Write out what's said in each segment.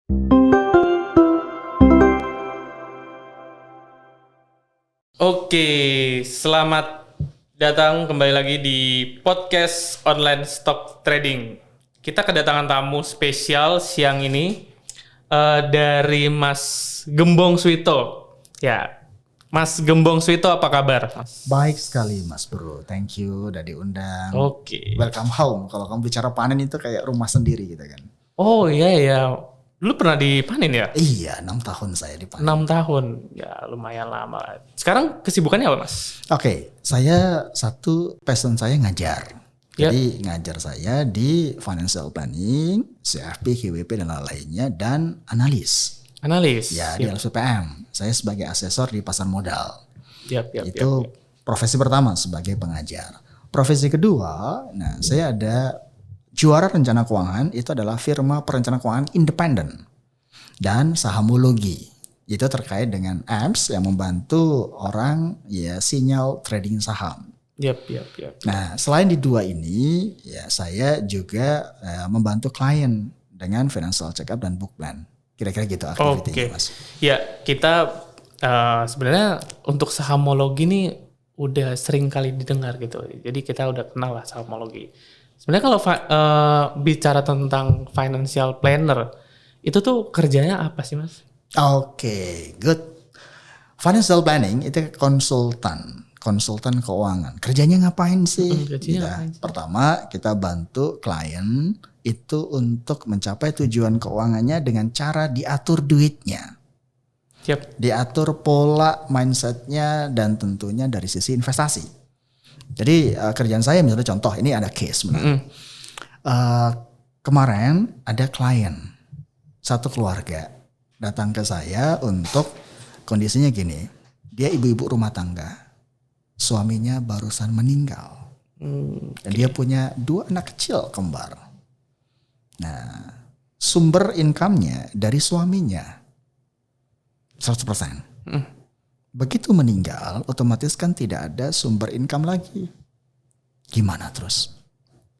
Oke, selamat datang kembali lagi di podcast online stock trading. Kita kedatangan tamu spesial siang ini dari Mas Gembong Suito. Ya, Mas Gembong Suito apa kabar? Baik sekali Mas Bro, thank you udah diundang. Oke. Welcome home. Kalau kamu bicara panen itu kayak rumah sendiri gitu kan. Oh iya ya, dulu pernah dipanen ya? Iya, 6 tahun saya dipanen. 6 tahun, ya lumayan lama. Sekarang kesibukannya apa Mas? Oke, saya passion saya ngajar. Jadi ngajar saya di financial planning, CFP, KWP dan lain-lainnya dan analis. Analis? Ya, di LSPM. Saya sebagai asesor di pasar modal. Itu profesi pertama sebagai pengajar. Profesi kedua, saya ada juara rencana keuangan, itu adalah firma perencana keuangan independen dan sahamologi. Itu terkait dengan apps yang membantu orang ya sinyal trading saham. Nah, selain di dua ini, ya saya juga membantu klien dengan financial check up dan book plan. Kira-kira gitu aktivitinya, Mas. Ya, kita sebenarnya untuk sahamologi ini udah sering kali didengar gitu. Jadi kita udah kenal lah sahamologi. Sebenarnya kalau bicara tentang financial planner, itu tuh kerjanya apa sih Mas? Oke, good. Financial planning itu konsultan keuangan. Kerjanya ngapain sih? Pertama, kita bantu klien itu untuk mencapai tujuan keuangannya dengan cara diatur duitnya. Diatur pola mindsetnya dan tentunya dari sisi investasi. Jadi kerjaan saya misalnya contoh, ini ada case benar. Kemarin ada klien, satu keluarga datang ke saya untuk kondisinya gini, dia ibu-ibu rumah tangga, suaminya barusan meninggal, dan dia punya 2 anak kecil kembar. Nah, sumber income-nya dari suaminya 100%. Begitu meninggal, otomatis kan tidak ada sumber income lagi. Gimana terus?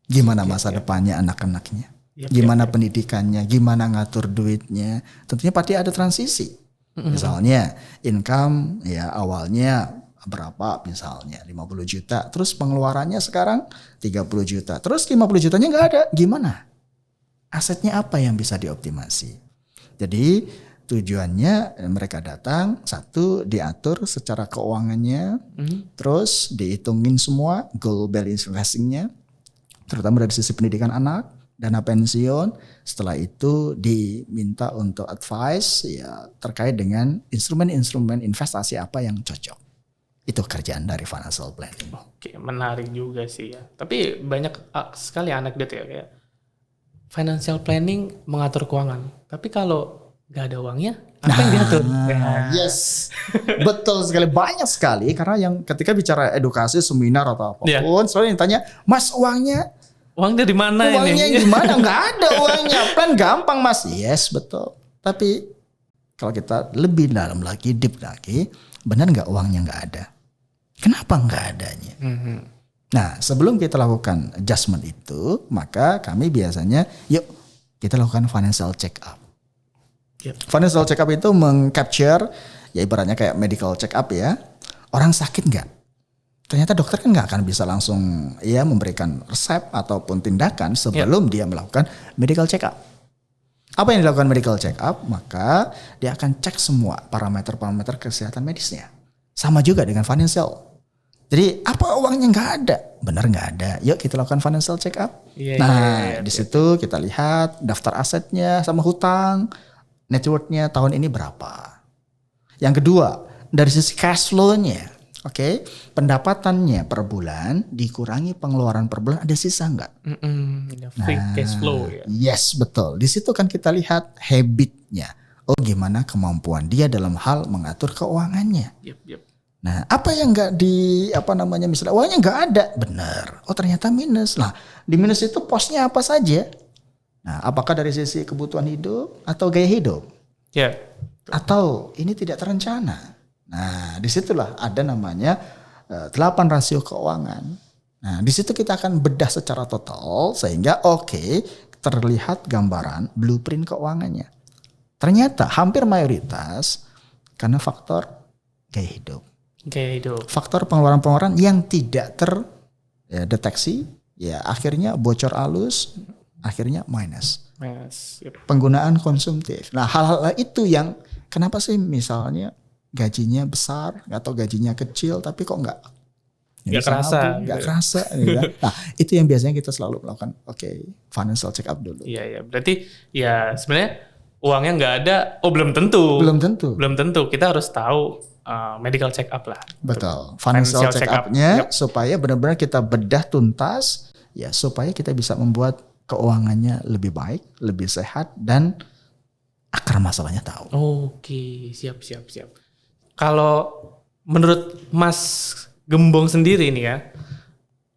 Gimana masa depannya anak-anaknya? Gimana pendidikannya? Gimana ngatur duitnya? Tentunya pasti ada transisi. Misalnya income ya awalnya berapa misalnya 50 juta. Terus pengeluarannya sekarang 30 juta. Terus 50 jutanya nggak ada. Gimana? Asetnya apa yang bisa dioptimasi? Jadi tujuannya mereka datang, satu diatur secara keuangannya, terus dihitungin semua goal balance investingnya, terutama dari sisi pendidikan anak, dana pensiun. Setelah itu diminta untuk advice ya terkait dengan instrumen-instrumen investasi apa yang cocok. Itu kerjaan dari financial planning. Oke, menarik juga sih ya. Tapi banyak sekali anekdot ya kayak financial planning mengatur keuangan. Tapi kalau nggak ada uangnya, apa yang diatur? Yes, betul sekali, banyak sekali. Karena yang ketika bicara edukasi, seminar atau apapun, selalu yang tanya, Mas uangnya dari mana ini? Uangnya gimana? Nggak ada uangnya. Plan gampang Mas. Yes, betul. Tapi kalau kita lebih dalam lagi, deep lagi, benar nggak uangnya nggak ada? Kenapa nggak adanya? Nah, sebelum kita lakukan adjustment itu, maka kami biasanya, yuk kita lakukan financial check up. Financial check up itu mengcapture, ya ibaratnya kayak medical check up ya. Orang sakit nggak? Ternyata dokter kan nggak akan bisa langsung ya memberikan resep ataupun tindakan sebelum dia melakukan medical check up. Apa yang dilakukan medical check up? Maka dia akan cek semua parameter-parameter kesehatan medisnya. Sama juga dengan financial. Jadi apa uangnya nggak ada? Benar nggak ada? Yuk kita lakukan financial check up. Di situ kita lihat daftar asetnya sama hutang. Net worth-nya tahun ini berapa. Yang kedua, dari sisi cash flow-nya. Oke, pendapatannya per bulan dikurangi pengeluaran per bulan, ada sisa nggak? Free cash flow ya. Yes, betul. Di situ kan kita lihat habitnya. Oh, gimana kemampuan dia dalam hal mengatur keuangannya. Nah, apa yang nggak misalnya uangnya nggak ada, benar. Oh, ternyata minus. Nah, di minus itu posnya apa saja? Nah, apakah dari sisi kebutuhan hidup atau gaya hidup? Atau ini tidak terencana? Nah, disitulah ada namanya 8 rasio keuangan. Nah, di situ kita akan bedah secara total sehingga terlihat gambaran blueprint keuangannya. Ternyata hampir mayoritas karena faktor gaya hidup. Gaya hidup. Faktor pengeluaran-pengeluaran yang tidak terdeteksi, ya akhirnya bocor halus, akhirnya minus. Yes. Yep. Penggunaan konsumtif. Nah, hal-hal itu yang kenapa sih misalnya gajinya besar atau gajinya kecil tapi kok nggak kerasa, nggak kerasa gitu kan. Nah, itu yang biasanya kita selalu melakukan financial check up dulu. Iya, berarti ya sebenarnya uangnya nggak ada, belum tentu. Belum tentu. Kita harus tahu medical check up lah. Betul. Financial check up-nya supaya benar-benar kita bedah tuntas, ya supaya kita bisa membuat keuangannya lebih baik, lebih sehat dan akar masalahnya tahu. Oke, siap. Kalau menurut Mas Gembong sendiri nih ya,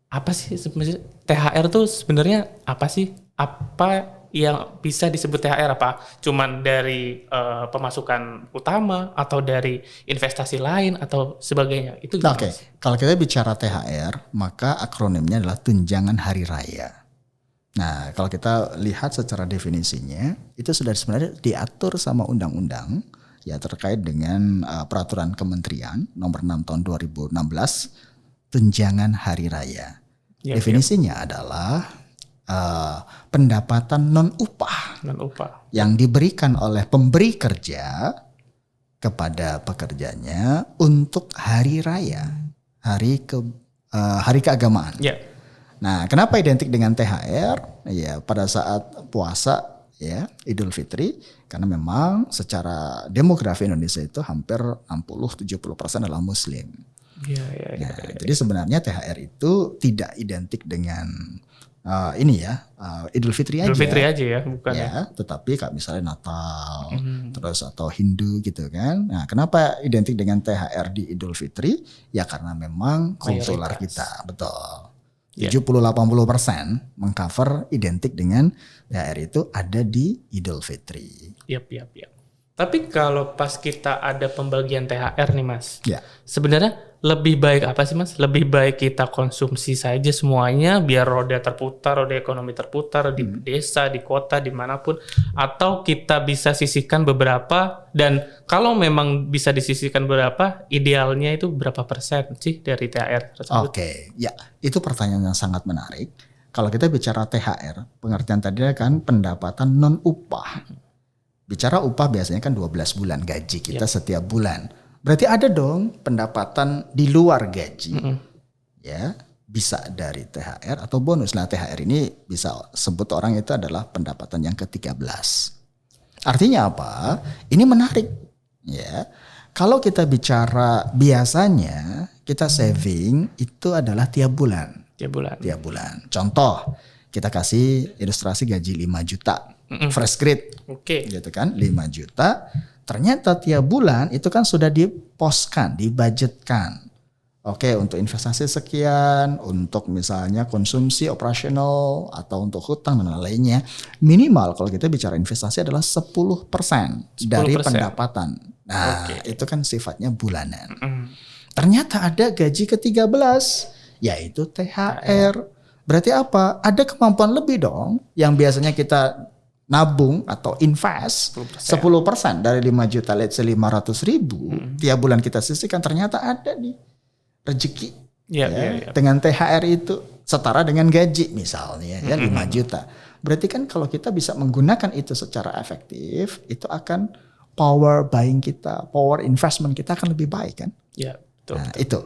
apa sih sebenarnya THR tuh sebenarnya apa sih? Apa yang bisa disebut THR? Apa cuman dari pemasukan utama atau dari investasi lain atau sebagainya? Itu gimana? Oke, kalau kita bicara THR, maka akronimnya adalah tunjangan hari raya. Nah, kalau kita lihat secara definisinya, itu sudah sebenarnya diatur sama undang-undang ya terkait dengan peraturan kementerian nomor 6 tahun 2016 tunjangan hari raya. Definisinya adalah pendapatan non upah yang diberikan oleh pemberi kerja kepada pekerjanya untuk hari raya, hari keagamaan. Nah, kenapa identik dengan THR? Ya, pada saat puasa ya, Idul Fitri, karena memang secara demografi Indonesia itu hampir 60-70% adalah muslim. Jadi sebenarnya THR itu tidak identik dengan Idul Fitri aja. Idul Fitri aja ya, bukan ya. Tetapi kayak misalnya Natal, terus atau Hindu gitu kan. Nah, kenapa identik dengan THR di Idul Fitri? Ya karena memang kultural kita, betul. 70-80% mengcover identik dengan THR itu ada di Idul Fitri. Yap. Tapi kalau pas kita ada pembagian THR nih Mas, sebenarnya lebih baik apa sih Mas? Lebih baik kita konsumsi saja semuanya biar roda ekonomi terputar di desa, di kota, dimanapun. Atau kita bisa sisihkan beberapa, dan kalau memang bisa disisihkan beberapa, idealnya itu berapa persen sih dari THR tersebut? Oke, ya itu pertanyaan yang sangat menarik. Kalau kita bicara THR, pengertian tadi kan pendapatan non upah. Bicara upah biasanya kan 12 bulan gaji kita setiap bulan. Berarti ada dong pendapatan di luar gaji. Ya, bisa dari THR atau bonus. Nah, THR ini bisa sebut orang itu adalah pendapatan yang ke-13. Artinya apa? Ini menarik. Ya. Kalau kita bicara biasanya kita saving itu adalah tiap bulan. Tiap bulan. Contoh, kita kasih ilustrasi gaji 5 juta. Fresh grade. Gitu kan, 5 juta. Ternyata tiap bulan itu kan sudah diposkan, dibudgetkan. Oke, untuk investasi sekian, untuk misalnya konsumsi operasional atau untuk hutang dan lainnya. Minimal kalau kita bicara investasi adalah 10% dari pendapatan. Nah, itu kan sifatnya bulanan. Ternyata ada gaji ke-13, yaitu THR. Berarti apa? Ada kemampuan lebih dong yang biasanya kita nabung atau invest 10% dari 5 juta, let's say 500 ribu. Tiap bulan kita sisihkan, ternyata ada nih rezeki. Dengan THR itu setara dengan gaji misalnya ya 5 juta. Berarti kan kalau kita bisa menggunakan itu secara efektif, itu akan power buying kita, power investment kita akan lebih baik kan. Betul. Nah, itu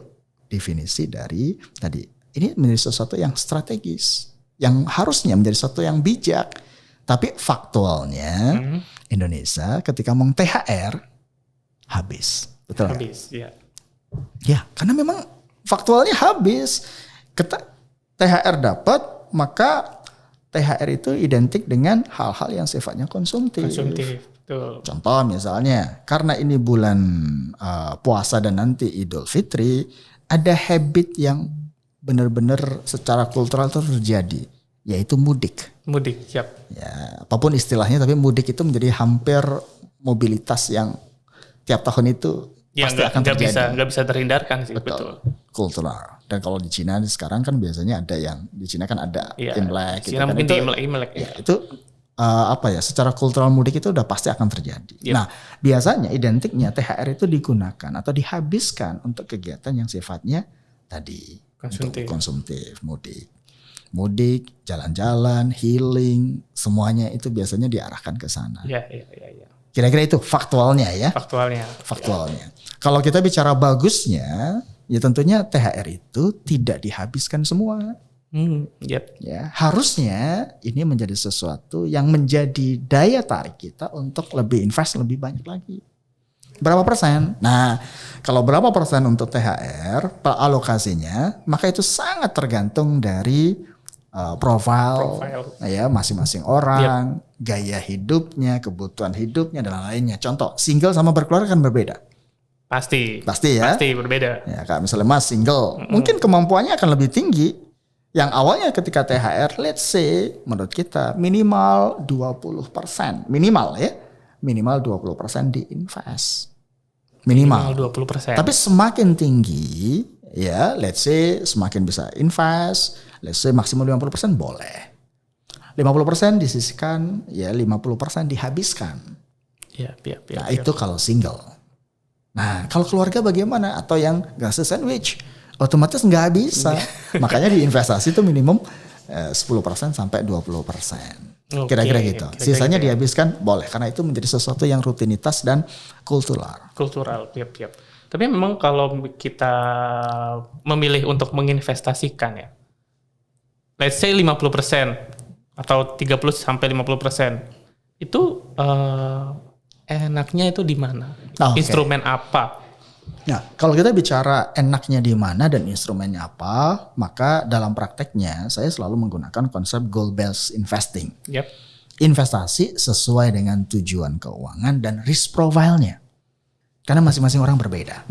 definisi dari tadi. Ini menjadi sesuatu yang strategis, yang harusnya menjadi sesuatu yang bijak. Tapi faktualnya Indonesia ketika mau THR habis. Betul gak? Habis, Ya, karena memang faktualnya habis. THR dapat, maka THR itu identik dengan hal-hal yang sifatnya konsumtif. Betul. Contoh misalnya, karena ini bulan puasa dan nanti Idul Fitri, ada habit yang benar-benar secara kultural itu terjadi, yaitu mudik. Siap. Ya, apapun istilahnya, tapi mudik itu menjadi hampir mobilitas yang tiap tahun itu pasti akan terjadi. Nggak bisa terhindarkan sih. Betul. Kultural. Dan kalau di Cina sekarang kan biasanya ada yang di Cina kan ada Imlek. Cina gitu mungkin kan. di Imlek. Ya, itu secara kultural mudik itu udah pasti akan terjadi. Yep. Nah, biasanya identiknya THR itu digunakan atau dihabiskan untuk kegiatan yang sifatnya tadi untuk konsumtif, mudik, jalan-jalan, healing, semuanya itu biasanya diarahkan ke sana. Iya. Kira-kira itu faktualnya ya. Faktualnya. Kalau kita bicara bagusnya, ya tentunya THR itu tidak dihabiskan semua. Yep. Ya, harusnya ini menjadi sesuatu yang menjadi daya tarik kita untuk lebih invest lebih banyak lagi. Berapa persen? Nah, kalau berapa persen untuk THR alokasinya, maka itu sangat tergantung dari profil ya masing-masing orang, gaya hidupnya, kebutuhan hidupnya dan lainnya. Contoh, single sama berkeluarga kan berbeda. Pasti ya. Pasti berbeda. Ya, kalau misalnya Mas single, mungkin kemampuannya akan lebih tinggi. Yang awalnya ketika THR, let's say menurut kita minimal 20%. Minimal 20% diinvest. Minimal 20%. Tapi semakin tinggi, ya let's say semakin bisa invest, let's say maksimal 50% boleh. 50% disisihkan, ya 50% dihabiskan. Nah itu kalau single. Nah kalau keluarga bagaimana? Atau yang gak sandwich? Otomatis nggak bisa. Makanya di investasi itu minimum 10% sampai 20%. Kira-kira gitu. Sisanya dihabiskan boleh karena itu menjadi sesuatu yang rutinitas dan kultural. Yep. Tapi memang kalau kita memilih untuk menginvestasikan ya, let's say 50% atau 30 sampai 50%, itu enaknya itu di mana? Instrumen apa? Nah, kalau kita bicara enaknya di mana dan instrumennya apa, maka dalam prakteknya saya selalu menggunakan konsep goal based investing. Yep. Investasi sesuai dengan tujuan keuangan dan risk profile-nya. Karena masing-masing orang berbeda.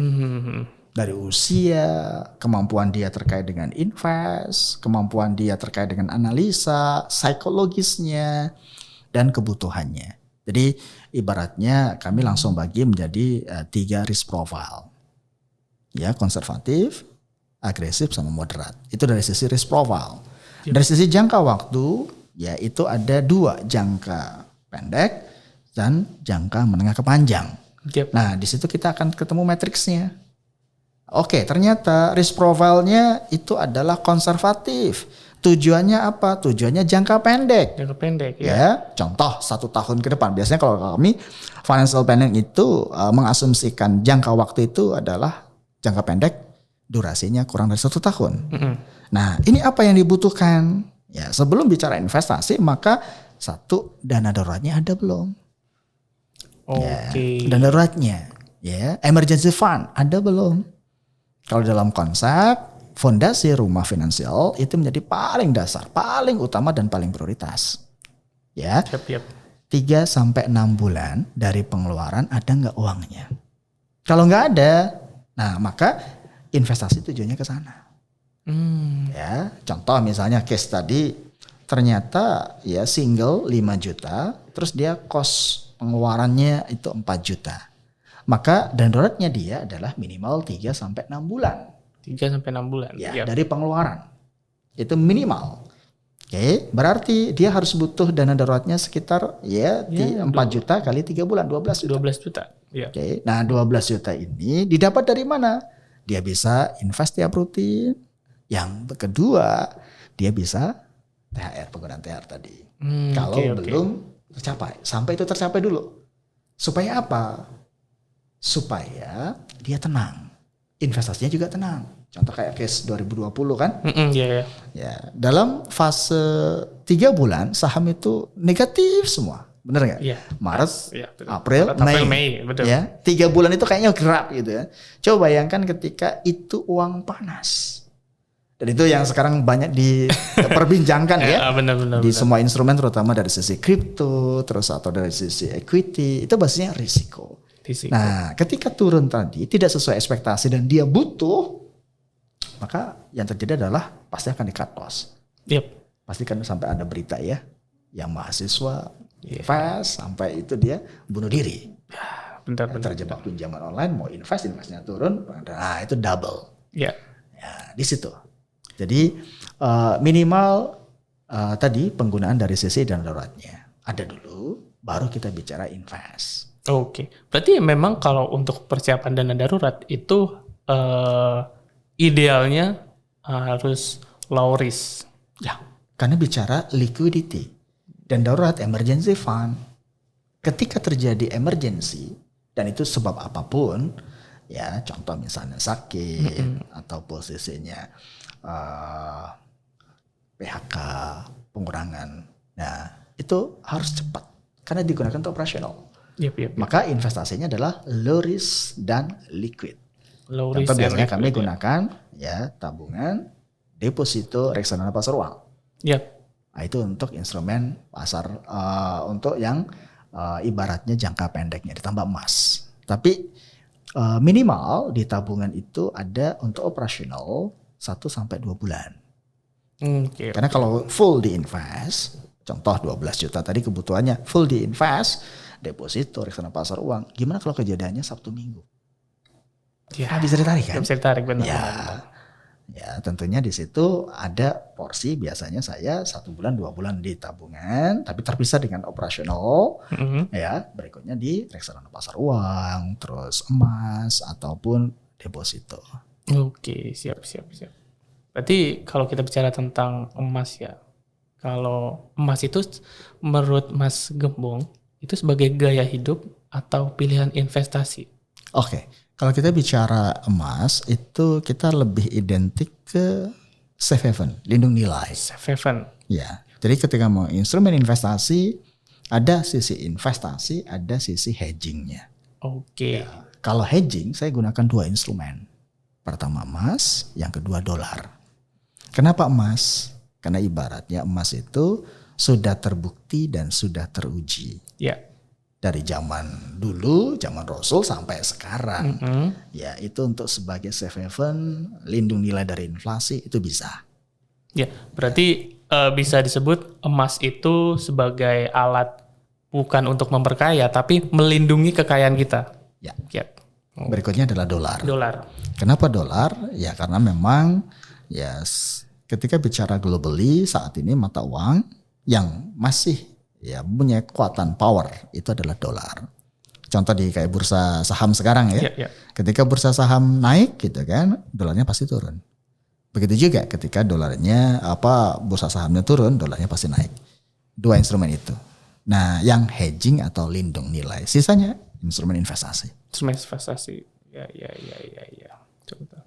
Dari usia, kemampuan dia terkait dengan invest, kemampuan dia terkait dengan analisa, psikologisnya, dan kebutuhannya. Jadi ibaratnya kami langsung bagi menjadi 3 risk profile. Ya, konservatif, agresif sama moderat. Itu dari sisi risk profile. Dari sisi jangka waktu, ya itu ada 2, jangka pendek dan jangka menengah ke panjang. Nah, di situ kita akan ketemu matriksnya. Oke, ternyata risk profile-nya itu adalah konservatif. Tujuannya apa? Tujuannya jangka pendek. Ya. Contoh 1 tahun ke depan. Biasanya kalau kami financial planning itu mengasumsikan jangka waktu itu adalah jangka pendek, durasinya kurang dari 1 tahun. Nah, ini apa yang dibutuhkan? Ya, sebelum bicara investasi, maka 1, dana daruratnya ada belum? Ya, dana daruratnya, ya, emergency fund ada belum? Kalau dalam konsep fondasi rumah finansial itu menjadi paling dasar, paling utama dan paling prioritas. Ya, 3 sampai 6 bulan dari pengeluaran ada nggak uangnya? Kalau nggak ada, nah maka investasi tujuannya ke sana. Ya, contoh misalnya case tadi ternyata ya single 5 juta, terus dia cost pengeluarannya itu 4 juta. Maka dana daruratnya dia adalah minimal 3 sampai 6 bulan. 3 sampai 6 bulan. Ya, dari pengeluaran. Itu minimal. Oke, berarti dia harus butuh dana daruratnya sekitar 4 juta kali 3 bulan, 12 juta. 12 juta. Ya. Oke, nah 12 juta ini didapat dari mana? Dia bisa invest tiap rutin. Yang kedua, dia bisa THR, penggunaan THR tadi. Kalau belum tercapai, sampai itu tercapai dulu. Supaya apa? Supaya dia tenang. Investasinya juga tenang. Contoh kayak case 2020 kan? Ya, dalam fase 3 bulan saham itu negatif semua. Bener gak? Maret, April, Mei. Betul. Ya, 3 bulan itu kayaknya gerak gitu ya. Coba bayangkan ketika itu uang panas. Dan itu yang sekarang banyak diperbincangkan ya. Benar. Di semua instrumen terutama dari sisi kripto, terus atau dari sisi equity, itu basisnya risiko. Nah, ketika turun tadi tidak sesuai ekspektasi dan dia butuh, maka yang terjadi adalah pasti akan di cut loss. Pasti kan sampai ada berita ya, yang mahasiswa invest sampai itu dia bunuh diri. Benar. Terjebak pinjaman online, mau investnya turun, nah itu double. Ya, di situ. Jadi minimal tadi penggunaan dari sisi dana daruratnya. ada dulu, baru kita bicara invest. Oke. Berarti memang kalau untuk persiapan dana darurat itu idealnya harus low risk. Ya, karena bicara liquidity dan darurat emergency fund. Ketika terjadi emergency dan itu sebab apapun, ya contoh misalnya sakit atau posisinya PHK, pengurangan. Nah, itu harus cepat karena digunakan untuk operasional. Yep. Maka investasinya adalah low risk dan liquid. Low Contoh risk biasanya and kami liquid, gunakan ya tabungan, deposito, reksadana pasar uang. Yep. Nah, itu untuk instrumen pasar untuk yang ibaratnya jangka pendeknya ditambah emas. Tapi minimal di tabungan itu ada untuk operasional 1-2 bulan. Oke. Karena kalau full di invest, contoh 12 juta tadi kebutuhannya full di invest, deposito, reksadana pasar uang. Gimana kalau kejadiannya Sabtu Minggu? Ya, Bisa ditarik kan? bisa ditarik benar. Ya tentunya di situ ada porsi biasanya saya 1 bulan 2 bulan di tabungan, tapi terpisah dengan operasional. Ya berikutnya di reksadana pasar uang, terus emas ataupun deposito. Oke, siap. Berarti kalau kita bicara tentang emas ya, kalau emas itu menurut Mas Gembong itu sebagai gaya hidup atau pilihan investasi? Oke, kalau kita bicara emas itu kita lebih identik ke safe haven, lindung nilai. Safe haven. Ya, jadi ketika mau instrumen investasi, ada sisi investasi, ada sisi hedgingnya. Oke. Kalau hedging, saya gunakan 2 instrumen. Pertama emas, yang kedua dolar. Kenapa emas? Karena ibaratnya emas itu sudah terbukti dan sudah teruji. Ya. Dari zaman dulu, zaman Rasul sampai sekarang. Ya, itu untuk sebagai safe haven, lindung nilai dari inflasi itu bisa. Ya, berarti bisa disebut emas itu sebagai alat bukan untuk memperkaya tapi melindungi kekayaan kita. Ya. Yep. Berikutnya adalah dolar. Dolar. Kenapa dolar? Ya karena memang ya ketika bicara globally saat ini mata uang yang masih ya punya kekuatan power itu adalah dolar. Contoh di kayak bursa saham sekarang ya. Ya. Ketika bursa saham naik gitu kan, dolarnya pasti turun. Begitu juga ketika dolarnya bursa sahamnya turun, dolarnya pasti naik. 2 instrumen itu. Nah, yang hedging atau lindung nilai, sisanya instrumen investasi. Instrumen investasi. Ya. Contoh.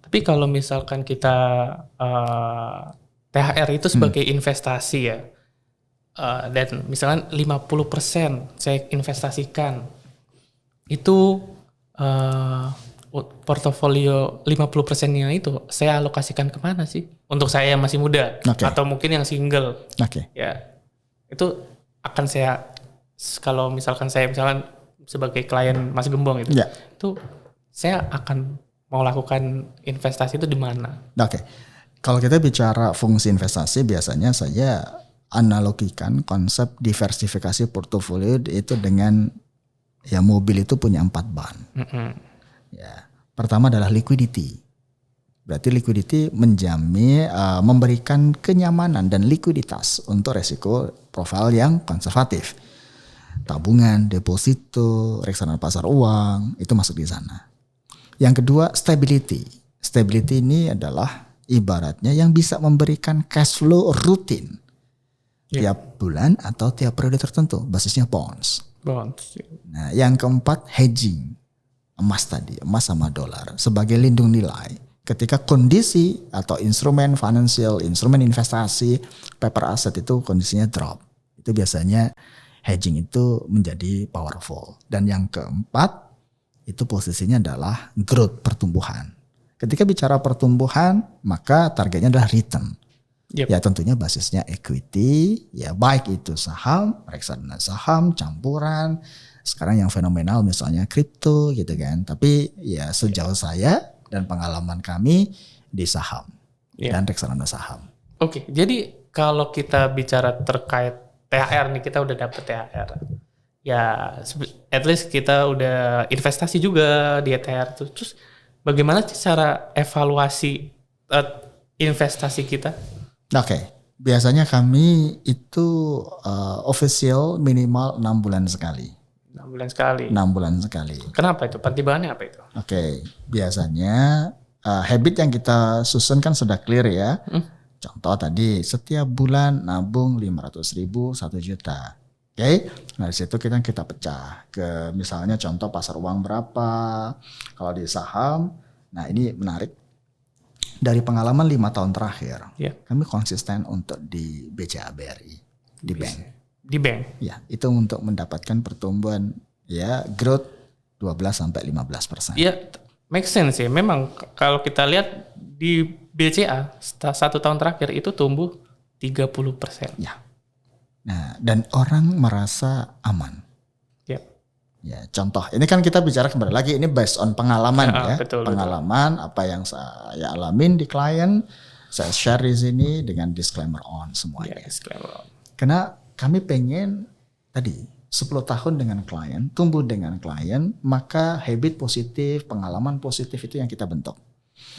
Tapi kalau misalkan kita THR itu sebagai investasi ya, dan misalkan 50% saya investasikan, itu portofolio 50%-nya itu saya alokasikan kemana sih? Untuk saya yang masih muda, atau mungkin yang single, ya itu akan saya, kalau misalkan saya sebagai klien Mas Gembong itu saya akan mau lakukan investasi itu di mana? Kalau kita bicara fungsi investasi biasanya saya analogikan konsep diversifikasi portofolio itu dengan ya mobil itu punya 4 ban. Ya, pertama adalah liquidity. Berarti liquidity menjamin memberikan kenyamanan dan likuiditas untuk resiko profil yang konservatif. Tabungan, deposito, reksadana pasar uang itu masuk di sana. Yang kedua, stability. Stability ini adalah ibaratnya yang bisa memberikan cash flow rutin tiap bulan atau tiap periode tertentu, basisnya bonds. Nah, yang keempat, hedging. Emas tadi, emas sama dolar sebagai lindung nilai. Ketika kondisi atau instrumen financial, instrumen investasi, paper asset itu kondisinya drop, itu biasanya hedging itu menjadi powerful. Dan yang keempat, itu posisinya adalah growth, pertumbuhan. Ketika bicara pertumbuhan, maka targetnya adalah return. Ya tentunya basisnya equity, ya baik itu saham, reksadana saham, campuran. Sekarang yang fenomenal misalnya kripto gitu kan. Tapi ya sejauh saya dan pengalaman kami di saham dan reksadana saham. Oke, jadi kalau kita bicara terkait THR nih, kita udah dapet THR. Ya, at least kita udah investasi juga di THR itu. Terus bagaimana cara evaluasi investasi kita? Biasanya kami itu official minimal 6 bulan sekali. 6 bulan sekali. 6 bulan sekali. Kenapa itu? Pertimbangannya apa itu? Oke, biasanya habit yang kita susun kan sudah clear ya. Contoh tadi setiap bulan nabung 500.000 1 juta. Oke, nah di situ kita pecah ke misalnya contoh pasar uang berapa, kalau di saham. Nah ini menarik. Dari pengalaman 5 tahun terakhir, kami konsisten untuk di BCA BRI, di bank. Di bank? Ya, itu untuk mendapatkan pertumbuhan ya growth 12-15%. Iya, make sense ya. Memang kalau kita lihat di BCA 1 tahun terakhir itu tumbuh 30%. Ya. Nah, dan orang merasa aman. Ya, contoh, ini kan kita bicara kembali lagi ini based on pengalaman ya. Betul, pengalaman apa yang saya alamin di klien, saya share di sini dengan disclaimer on semuanya. Disclaimer on. Karena kami pengen tadi 10 tahun dengan klien, tumbuh dengan klien, maka habit positif, pengalaman positif itu yang kita bentuk.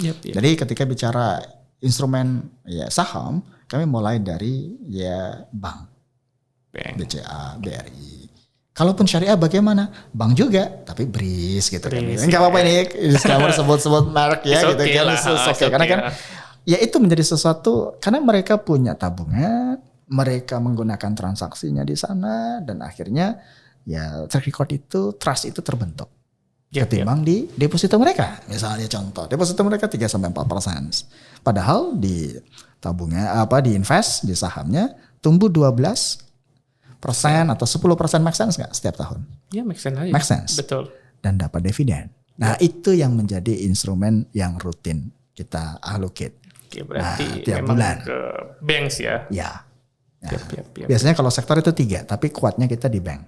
Jadi ketika bicara instrumen ya saham, kami mulai dari ya bank. BCA, BRI. Kalaupun syariah bagaimana? Bank juga, tapi BRIS gitu kan. Enggak apa-apa ini disclaimer sebut-sebut merek ya gitu kan. Oke. Karena kan ya itu menjadi sesuatu karena mereka punya tabungan, mereka menggunakan transaksinya di sana dan akhirnya ya track record itu, trust itu terbentuk. Ketimbang di deposito mereka. Misalnya contoh, deposito mereka 3-4%. Padahal di tabungan di invest di sahamnya tumbuh 12% atau 10% make sense nggak setiap tahun? Iya make sense aja. Make sense. Betul. Dan dapat dividen. Nah itu yang menjadi instrumen yang rutin kita allocate. Oke, berarti tiap memang bulan. ke banks ya? Ya. Nah, Yap. Biasanya kalau sektor itu 3, tapi kuatnya kita di bank.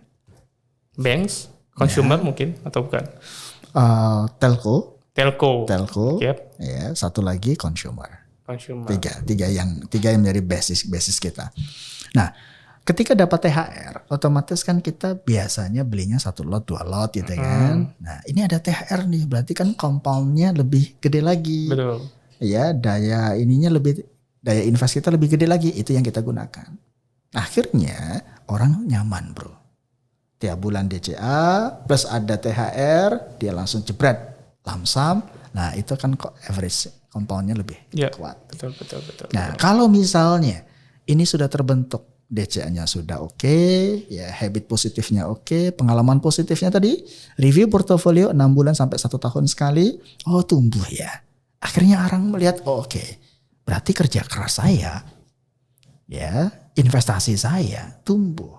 Banks, consumer mungkin atau bukan? Telco. Yep. Ya, satu lagi consumer. Tiga yang menjadi basis kita. Nah, ketika dapat THR, otomatis kan kita biasanya belinya 1 lot, 2 lot gitu kan. Nah, ini ada THR nih, berarti kan compoundnya lebih gede lagi. Betul. Ya, daya invest kita lebih gede lagi, itu yang kita gunakan. Akhirnya orang nyaman bro. Tiap bulan DCA plus ada THR, dia langsung jebret lamsam. Nah itu kan kok average compoundnya lebih kuat. Betul. Nah kalau misalnya ini sudah terbentuk, DCA-nya sudah oke, ya habit positifnya oke, pengalaman positifnya tadi, review portofolio 6 bulan sampai 1 tahun sekali, oh tumbuh ya. Akhirnya orang melihat, oh oke, berarti kerja keras saya, ya investasi saya tumbuh.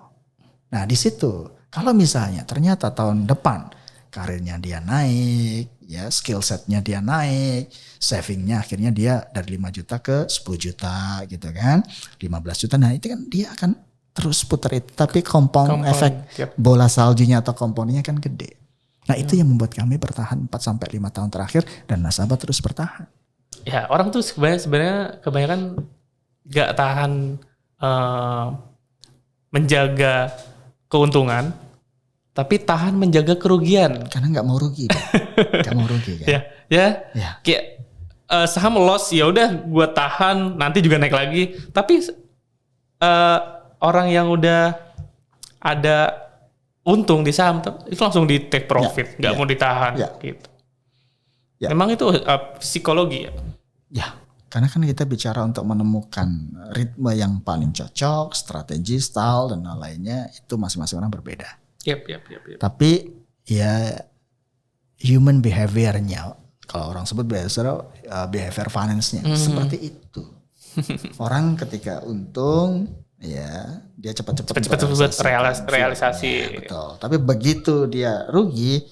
Nah di situ, kalau misalnya ternyata tahun depan karirnya dia naik, ya skill setnya dia naik, savingnya akhirnya dia dari 5 juta ke 10 juta gitu kan, 15 juta. Nah itu kan dia akan terus putar itu, tapi compound efek bola saljunya atau komponennya kan gede. Nah itu yang membuat kami bertahan 4-5 tahun terakhir dan nasabah terus bertahan. Ya orang tuh sebenarnya kebanyakan gak tahan menjaga keuntungan, tapi tahan menjaga kerugian. Karena nggak mau rugi, nggak mau rugi kan? Ya. Kayak saham loss ya udah gue tahan, nanti juga naik lagi. Tapi orang yang udah ada untung di saham itu langsung di take profit, nggak mau ditahan gitu. Memang itu psikologi ya. Ya. Karena kan kita bicara untuk menemukan ritme yang paling cocok, strategi, style dan lainnya itu masing-masing orang berbeda. Yep. Tapi ya human behavior-nya, kalau orang sebut behavior finance-nya seperti itu. Orang ketika untung ya dia cepat-cepat realisasi. Ya, betul. Tapi begitu dia rugi,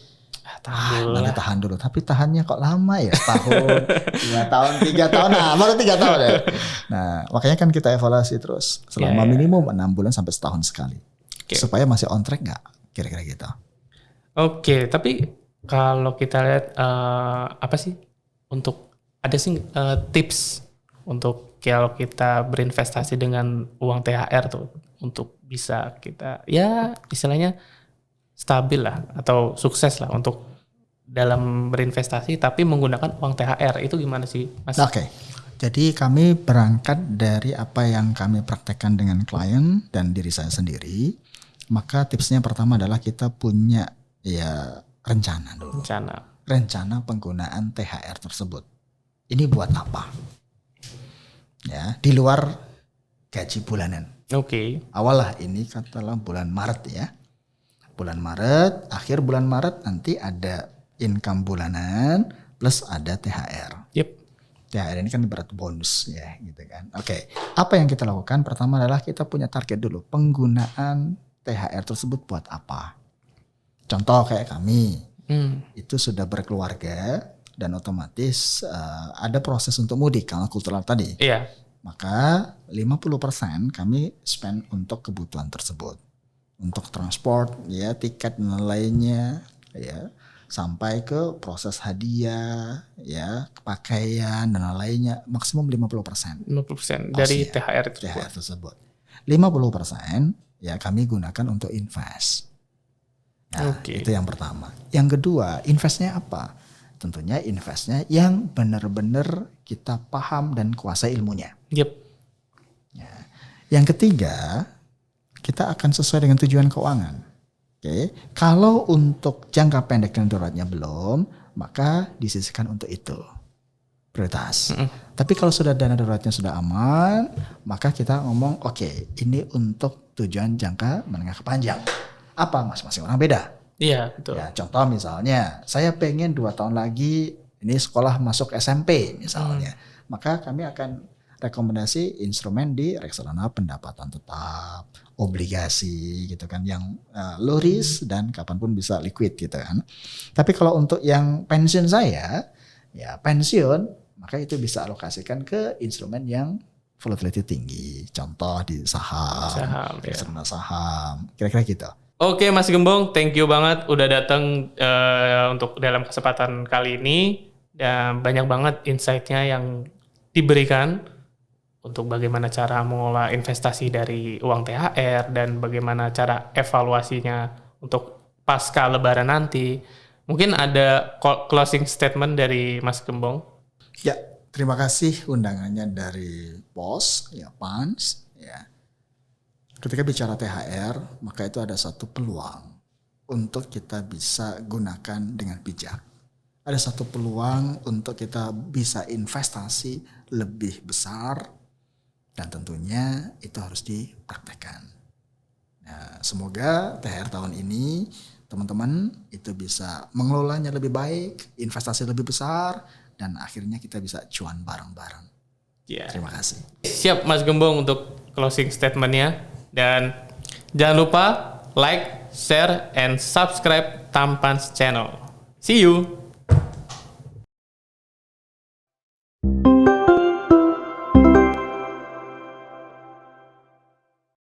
nanti tahan dulu. Tapi tahannya kok lama ya, setahun, 2 tahun, 3 tahun, baru 3 tahun ya. Nah makanya kan kita evaluasi terus selama minimum 6 bulan sampai setahun sekali. Supaya masih on track nggak, kira-kira gitu. Oke, tapi kalau kita lihat apa sih untuk ada sih tips untuk kalau kita berinvestasi dengan uang THR tuh untuk bisa kita ya istilahnya stabil lah atau sukses lah untuk dalam berinvestasi tapi menggunakan uang THR itu gimana sih Mas? Oke. Jadi kami berangkat dari apa yang kami praktekkan dengan klien dan diri saya sendiri. Maka tipsnya pertama adalah kita punya ya rencana dulu. Rencana penggunaan THR tersebut. Ini buat apa? Ya, di luar gaji bulanan. Oke. Awalah ini katakanlah bulan Maret ya. Bulan Maret, akhir bulan Maret nanti ada income bulanan plus ada THR. Yep. THR ini kan berat bonus ya gitu kan. Oke, apa yang kita lakukan? Pertama adalah kita punya target dulu. Penggunaan THR tersebut buat apa? Contoh kayak kami, itu sudah berkeluarga dan otomatis ada proses untuk mudik karena kultural tadi. Iya. Maka 50% kami spend untuk kebutuhan tersebut. Untuk transport, ya tiket dan lainnya, ya sampai ke proses hadiah, ya pakaian dan lainnya maksimum 50%. 50% dari THR tersebut. 50% ya kami gunakan untuk invest. Nah, itu yang pertama. Yang kedua, investnya apa? Tentunya investnya yang benar-benar kita paham dan kuasai ilmunya. Yep. Ya. Yang ketiga, kita akan sesuai dengan tujuan keuangan. Oke, kalau untuk jangka pendek dan daruratnya belum, maka disisihkan untuk itu prioritas. Tapi kalau sudah dana daruratnya sudah aman, maka kita ngomong oke, ini untuk tujuan jangka menengah ke panjang. Apa masing-masing orang beda? Iya, betul. Ya, contoh misalnya, saya pengen 2 tahun lagi ini sekolah masuk SMP misalnya, maka kami akan rekomendasi instrumen di reksadana pendapatan tetap, obligasi gitu kan, yang low risk dan kapanpun bisa liquid gitu kan. Tapi kalau untuk yang pensiun saya, ya pensiun, maka itu bisa alokasikan ke instrumen yang volatility tinggi. Contoh di saham reksadana saham, kira-kira gitu. Oke Mas Gembong, thank you banget udah datang untuk dalam kesempatan kali ini. Dan banyak banget insight-nya yang diberikan untuk bagaimana cara mengolah investasi dari uang THR dan bagaimana cara evaluasinya untuk pasca lebaran nanti. Mungkin ada closing statement dari Mas Gembong? Ya, terima kasih undangannya dari POS, ya PANS. Ya. Ketika bicara THR, maka itu ada satu peluang untuk kita bisa gunakan dengan bijak. Ada satu peluang untuk kita bisa investasi lebih besar dan tentunya itu harus dipraktekkan. Nah, semoga THR tahun ini teman-teman itu bisa mengelolanya lebih baik, investasi lebih besar, dan akhirnya kita bisa cuan bareng-bareng. Yeah. Terima kasih. Siap Mas Gembong untuk closing statement-nya. Dan jangan lupa like, share, and subscribe Tampans Channel. See you!